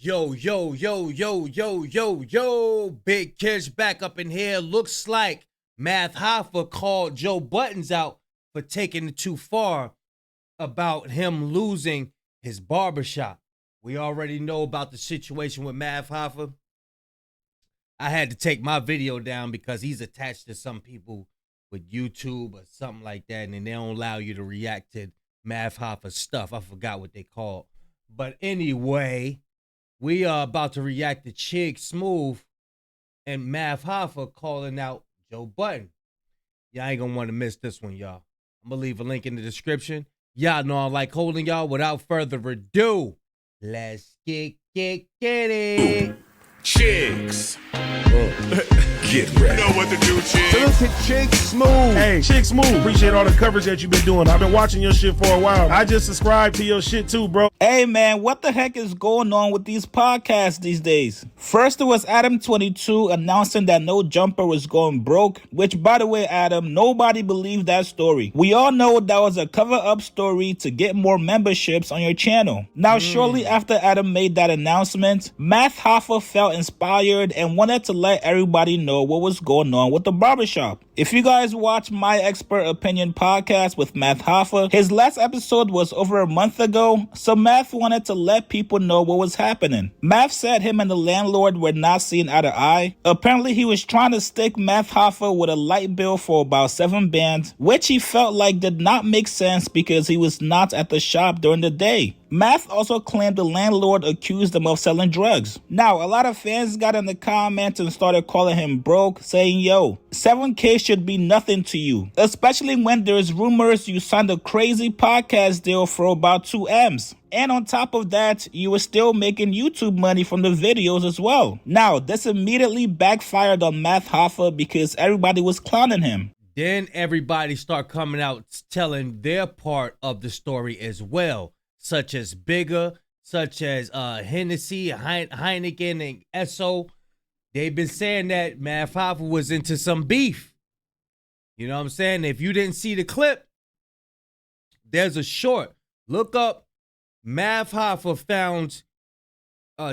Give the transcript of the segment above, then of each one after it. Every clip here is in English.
Yo, yo, yo, yo, yo, yo, yo, Big Kids back up in here. Looks like Math Hoffa called Joe Buttons out for taking it too far about him losing his barbershop. We already know about the situation with Math Hoffa. I had to take my video down because he's attached to some people with YouTube or something like that, and they don't allow you to react to Math Hoffa's stuff. I forgot what they called. But anyway, we are about to react to Chig Smooth and Math Hoffa calling out Joe Budden. Y'all ain't gonna want to miss this one, y'all. I'm gonna leave a link in the description. Y'all know I like holding y'all. Without further ado, let's get it. Chigs. Get ready. You know what to do, Chigs. So look at Chig Smooth. Hey, Chig Smooth. Appreciate all the coverage that you've been doing. I've been watching your shit for a while. I just subscribed to your shit too, bro. Hey man, what the heck is going on with these podcasts these days? First it was Adam22 announcing that No Jumper was going broke, which by the way, Adam, nobody believed that story. We all know that was a cover-up story to get more memberships on your channel. Now shortly after Adam made that announcement, Math Hoffa felt inspired and wanted to let everybody know what was going on with the barbershop. If you guys watch My Expert Opinion podcast with Math Hoffa, his last episode was over a month ago, so Math wanted to let people know what was happening. Math said him and the landlord were not seeing eye to eye. Apparently he was trying to stick Math Hoffa with a light bill for about 7 bands, which he felt like did not make sense because he was not at the shop during the day. Math also claimed the landlord accused him of selling drugs. Now, a lot of fans got in the comments and started calling him broke, saying, yo, 7K should be nothing to you, especially when there's rumors you signed a crazy podcast deal for about 2 M's. And on top of that, you were still making YouTube money from the videos as well. Now, this immediately backfired on Math Hoffa because everybody was clowning him. Then everybody start coming out telling their part of the story as well, such as Bigger, such as Hennessy, Heineken, and Esso. They've been saying that Math Hoffa was into some beef. You know what I'm saying? If you didn't see the clip, there's a short. Look up Math Hoffa found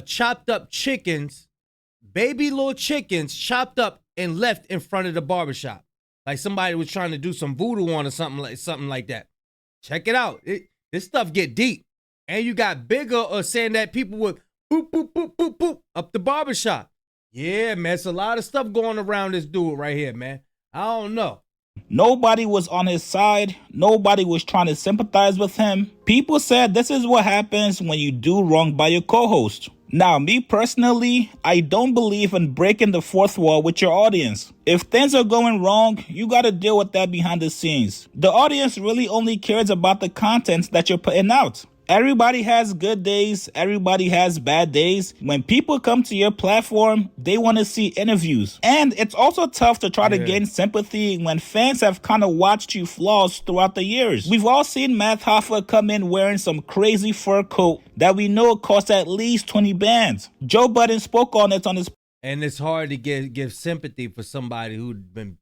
chopped up chickens, baby little chickens, chopped up and left in front of the barbershop. Like somebody was trying to do some voodoo on or something like that. Check it out. This stuff get deep. And you got Bigger saying that people would boop, boop, boop, boop, boop up the barbershop. Yeah, man, it's a lot of stuff going around this dude right here, man. I don't know. Nobody was on his side. Nobody was trying to sympathize with him. People said this is what happens when you do wrong by your co-host. Now, me personally, I don't believe in breaking the fourth wall with your audience. If things are going wrong, you gotta deal with that behind the scenes. The audience really only cares about the content that you're putting out. Everybody has good days, everybody has bad days. When people come to your platform, they want to see interviews. And it's also tough to try to gain sympathy when fans have kind of watched you flaws throughout the years. We've all seen Math Hoffa come in wearing some crazy fur coat that we know costs at least 20 bands. Joe Budden spoke on it on his... And it's hard to give sympathy for somebody who'd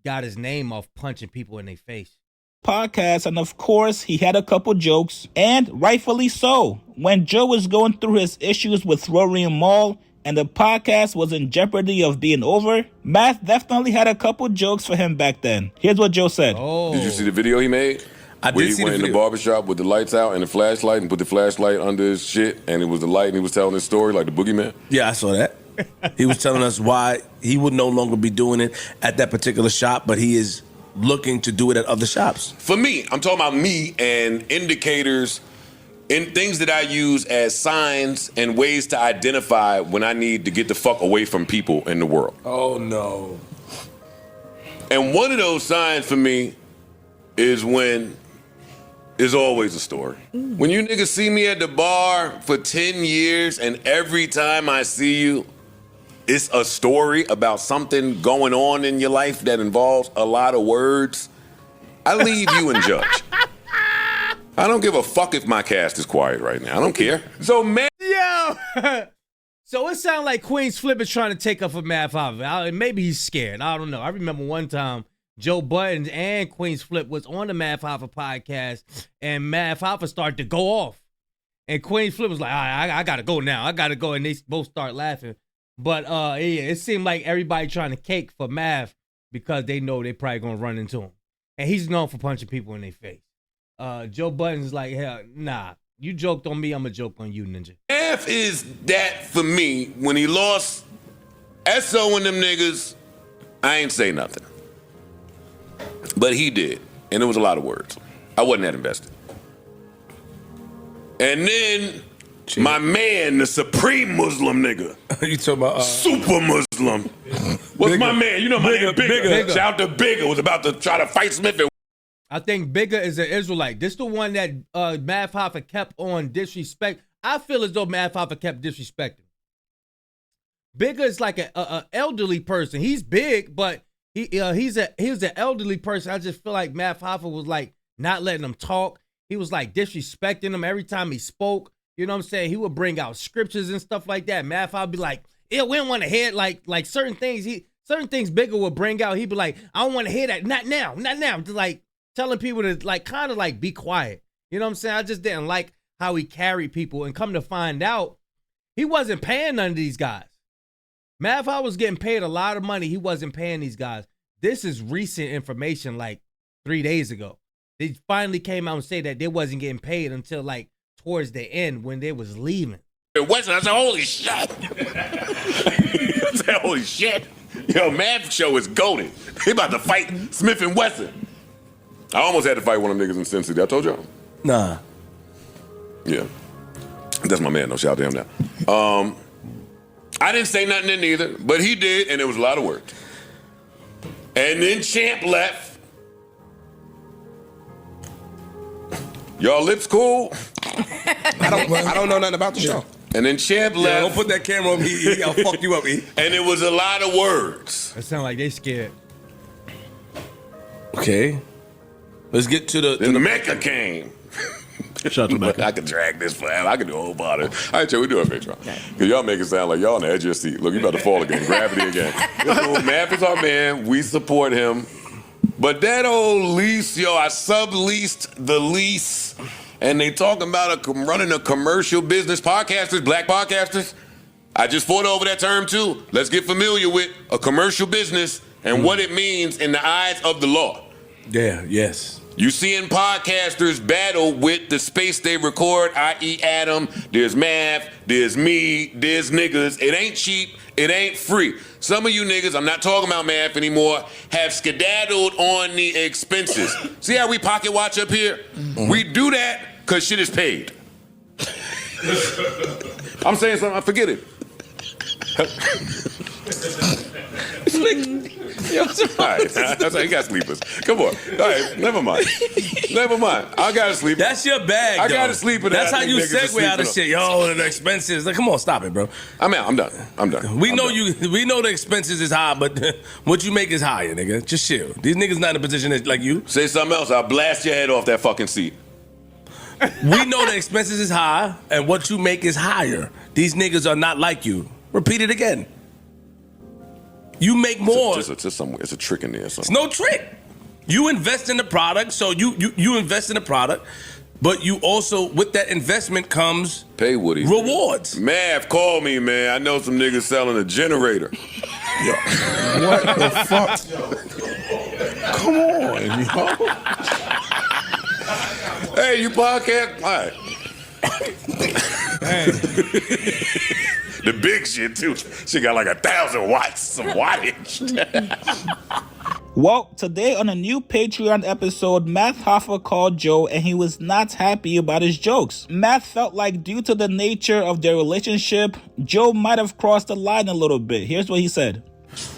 got his name off punching people in their face. Podcast, and of course he had a couple jokes, and rightfully so. When Joe was going through his issues with Rory Mall and the podcast was in jeopardy of being over, Math definitely had a couple jokes for him back then. Here's what Joe said. Did you see the video he made? I did see the video. He went in the barbershop with the lights out and the flashlight and put the flashlight under his shit, and it was the light, and he was telling his story like the boogeyman. Yeah, I saw that. He was telling us why he would no longer be doing it at that particular shop, but he is looking to do it at other shops. For me, I'm talking about me and indicators and things that I use as signs and ways to identify when I need to get the fuck away from people in the world. Oh, no. And one of those signs for me is when there's always a story. When you niggas see me at the bar for 10 years and every time I see you, it's a story about something going on in your life that involves a lot of words, I leave you in judge. I don't give a fuck if my cast is quiet right now. I don't care. So, man. Yo! So it sounds like Queen's Flip is trying to take up for Math Hoffa. Maybe he's scared. I don't know. I remember one time Joe Budden and Queen's Flip was on the Math Hoffa podcast, and Math Hoffa started to go off. And Queen Flip was like, all right, I gotta go now. I gotta go. And they both start laughing. But yeah, it seemed like everybody trying to cake for Math because they know they probably gonna run into him. And he's known for punching people in their face. Joe Budden's like, hell, nah. You joked on me, I'm gonna joke on you, Ninja. Math is that for me. When he lost SO and them niggas, I ain't say nothing. But he did. And it was a lot of words. I wasn't that invested. And then my man, the supreme Muslim nigga. You talking about super Muslim. What's Bigger. my man? You know my name, Bigger. Shout out to Bigger. Was about to try to fight Smith. I think Bigger is an Israelite. This the one that Math Hoffa kept on disrespect. I feel as though Math Hoffa kept disrespecting. Bigger is like a elderly person. He's big, but he's an elderly person. I just feel like Math Hoffa was like not letting him talk. He was like disrespecting him every time he spoke. You know what I'm saying? He would bring out scriptures and stuff like that. Math Hoffa be like, yeah, we don't want to hear it. Like certain things Bigger would bring out. He'd be like, I don't want to hear that. Not now. Just like telling people to like kind of like be quiet. You know what I'm saying? I just didn't like how he carried people. And come to find out, he wasn't paying none of these guys. Math Hoffa was getting paid a lot of money. He wasn't paying these guys. This is recent information, like 3 days ago. They finally came out and say that they wasn't getting paid until like towards the end when they was leaving. Weston, I said, holy shit. I said, holy shit. Yo, Math show is goated. He about to fight Smith and Wesson. I almost had to fight one of them niggas in Sin City. I told y'all. Nah. Yeah. That's my man, though. Shout out to him now. I didn't say nothing in either, but he did, and it was a lot of work. And then Champ left. Y'all lips cool? I don't know nothing about the show. And then Champ left. Don't put that camera on me, E. I'll fuck you up, E. And it was a lot of words. It sound like they scared. Okay. Let's get to the... Then the Mecca came. Shout out to Mecca. I could drag this forever. I could do a whole body. All right, Joe, we do a Patreon. Because y'all make it sound like y'all on the edge of your seat. Look, you about to fall again. Gravity again. Math is our man. We support him. But that old lease, yo, I subleased the lease. And they talking about running a commercial business. Podcasters, black podcasters. I just fought over that term, too. Let's get familiar with a commercial business and what it means in the eyes of the law. Yeah, yes. You seeing podcasters battle with the space they record, i.e. Adam, there's Math, there's me, there's niggas. It ain't cheap, it ain't free. Some of you niggas, I'm not talking about Math anymore, have skedaddled on the expenses. See how we pocket watch up here? Mm-hmm. We do that because shit is paid. I'm saying something, I forget it. All right, that's how you got sleepers. Come on. All right, never mind. I got to sleep. That's your bag, I got to sleep. That's how you segue out of shit. Yo, the expenses. Like, come on, stop it, bro. I'm out. I'm done. We know the expenses is high, but what you make is higher, nigga. Just chill. These niggas not in a position that, like you. Say something else. I'll blast your head off that fucking seat. We know the expenses is high, and what you make is higher. These niggas are not like you. Repeat it again. You make more. It's a trick in there. It's no trick. You invest in the product, so you invest in the product, but you also, with that investment comes pay Woody rewards. Math, call me, man. I know some niggas selling a generator. Yo, what the fuck? Come on, yo. Hey, you podcast? All right. Hey. The big shit, too. She got like 1,000 watts, some wattage. Well, today on a new Patreon episode, Math Hoffa called Joe and he was not happy about his jokes. Math felt like due to the nature of their relationship, Joe might have crossed the line a little bit. Here's what he said.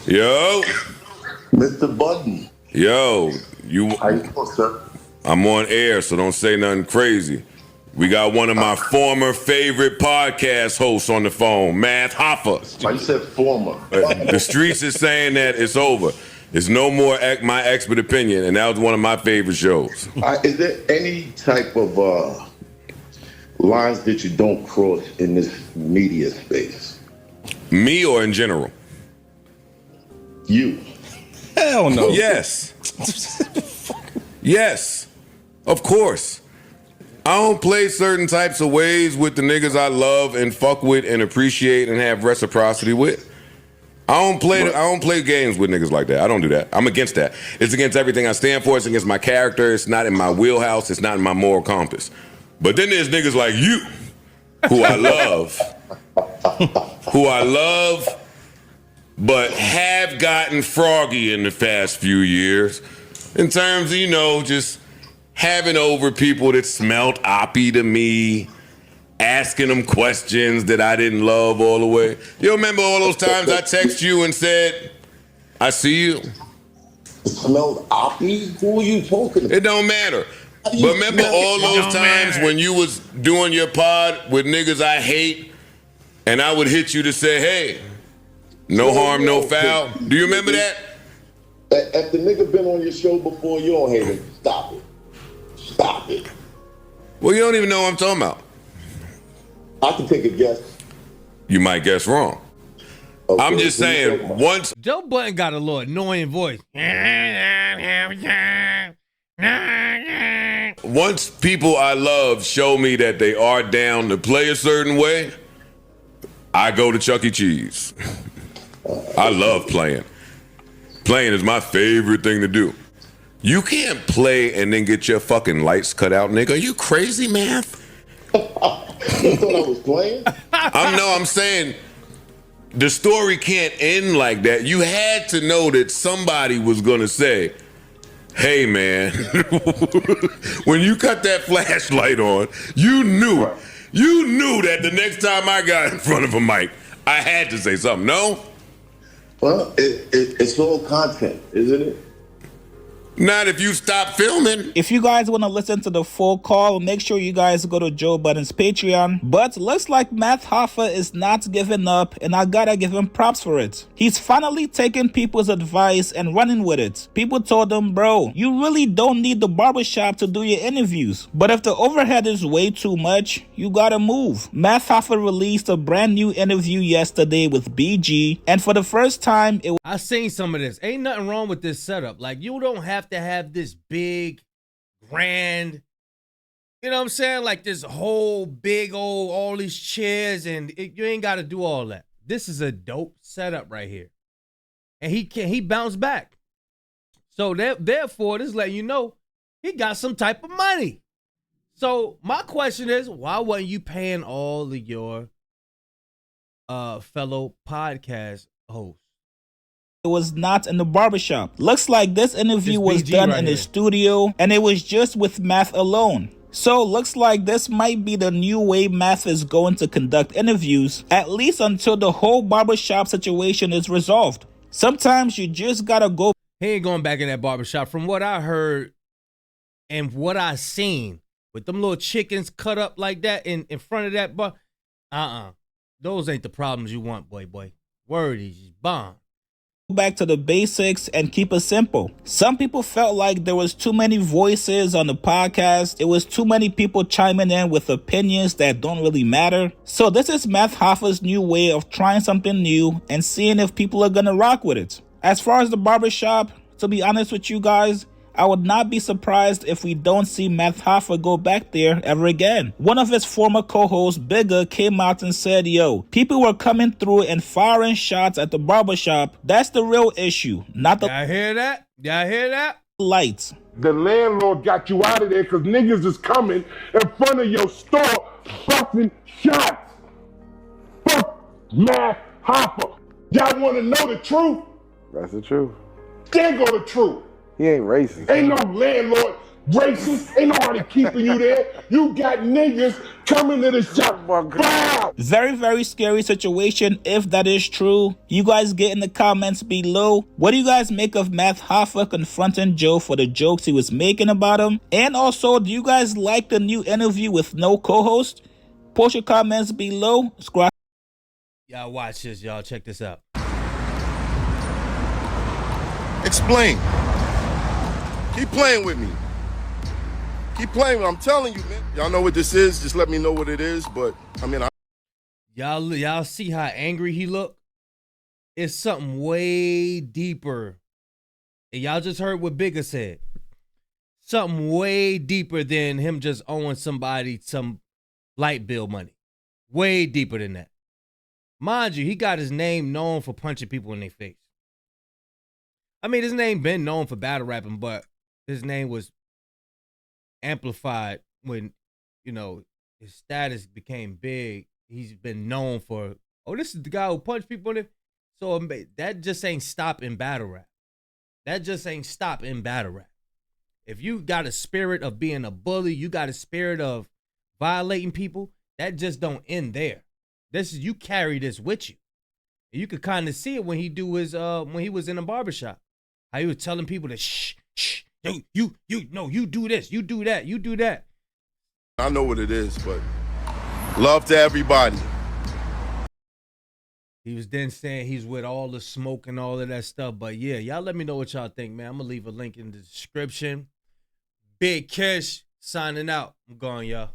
Yo. Mr. Budden. Yo. How you doing, sir? I'm on air, so don't say nothing crazy. We got one of my former favorite podcast hosts on the phone, Math Hoffa. Why you said former? The streets is saying that it's over. It's no more my expert opinion, and that was one of my favorite shows. Is there any type of lines that you don't cross in this media space? Me or in general? You. Hell no. Yes. Yes. Of course. I don't play certain types of ways with the niggas I love and fuck with and appreciate and have reciprocity with. I don't play games with niggas like that. I don't do that. I'm against that. It's against everything I stand for. It's against my character. It's not in my wheelhouse. It's not in my moral compass. But then there's niggas like you, who I love, but have gotten froggy in the past few years in terms of, just having over people that smelled oppy to me, asking them questions that I didn't love all the way. You remember all those times I text you and said, I see you? It smelled oppy? Who are you talking to? It don't matter. But remember all those times when you was doing your pod with niggas I hate, and I would hit you to say, hey, no harm, no foul. Do you remember that? If the nigga been on your show before, you don't hate him. Stop it. Stop it. Well, you don't even know what I'm talking about. I can take a guess. You might guess wrong. Okay, I'm just saying, once Joe Budden got a little annoying voice. once people I love show me that they are down to play a certain way, I go to Chuck E. Cheese. I love playing. Playing is my favorite thing to do. You can't play and then get your fucking lights cut out, nigga. Are you crazy, man? You thought I was playing? I'm saying the story can't end like that. You had to know that somebody was gonna say, hey man, when you cut that flashlight on, you knew that the next time I got in front of a mic, I had to say something, no? Well, it's all content, isn't it? Not if you stop filming. If you guys want to listen to the full call, make sure you guys go to Joe Budden's Patreon. But looks like Matt Hoffa is not giving up, and I gotta give him props for it. He's finally taking people's advice and running with it. People told him, bro, you really don't need the barbershop to do your interviews. But if the overhead is way too much, you gotta move. Matt Hoffa released a brand new interview yesterday with BG, and for the first time, I seen some of this. Ain't nothing wrong with this setup. Like, you don't have to have this big, grand, you know what I'm saying? Like this whole big old, all these chairs, and you ain't got to do all that. This is a dope setup right here. And he bounced back. So therefore, this is letting you know he got some type of money. So my question is, why wasn't you paying all of your fellow podcast hosts? it was not in the barbershop. Looks like this interview was done in the studio, and it was just with Math alone. So looks like this might be the new way Math is going to conduct interviews, at least until the whole barbershop situation is resolved. Sometimes you just gotta go. He ain't going back in that barbershop. From what I heard and what I seen, with them little chickens cut up like that in front of that bar, those ain't the problems you want, boy. Word is bomb. Back to the basics and keep it simple. Some people felt like there was too many voices on the podcast. It was too many people chiming in with opinions that don't really matter. So this is Math Hoffa's new way of trying something new and seeing if people are gonna rock with it. As far as the barbershop, to be honest with you guys, I would not be surprised if we don't see Math Hoffa go back there ever again. One of his former co-hosts, Bigger, came out and said, yo, people were coming through and firing shots at the barbershop. That's the real issue, not the... Y'all hear that? Y'all hear that? Lights. The landlord got you out of there because niggas is coming in front of your store busting shots. Fuck Math Hoffa. Y'all want to know the truth? That's the truth. There go the truth. He ain't racist. Ain't no landlord racist. Ain't nobody keeping you there. You got niggas coming to the shop. Bow! Very, very scary situation if that is true. You guys get in the comments below. What do you guys make of Math Hoffa confronting Joe for the jokes he was making about him? And also, do you guys like the new interview with no co-host? Post your comments below. Subscribe. Y'all watch this, y'all. Check this out. Explain. Keep playing with me. Keep playing with me. I'm telling you, man. Y'all know what this is. Just let me know what it is. But, I mean, Y'all see how angry he look? It's something way deeper. And y'all just heard what Bigger said. something way deeper than him just owing somebody some light bill money. Way deeper than that. Mind you, he got his name known for punching people in their face. I mean, his name been known for battle rapping, but his name was amplified when, you know, his status became big. He's been known for, oh, this is the guy who punched people in it. So that just ain't stop in battle rap. That just ain't stop in battle rap. If you got a spirit of being a bully, you got a spirit of violating people, that just don't end there. This is, you carry this with you. And you could kind of see it when he do his when he was in a barbershop. How he was telling people to shh, you do this, you do that, you do that. I know what it is, but love to everybody. He was then saying he's with all the smoke and all of that stuff. But yeah, y'all let me know what y'all think, man. I'm gonna leave a link in the description. Big Kish signing out. I'm gone, y'all.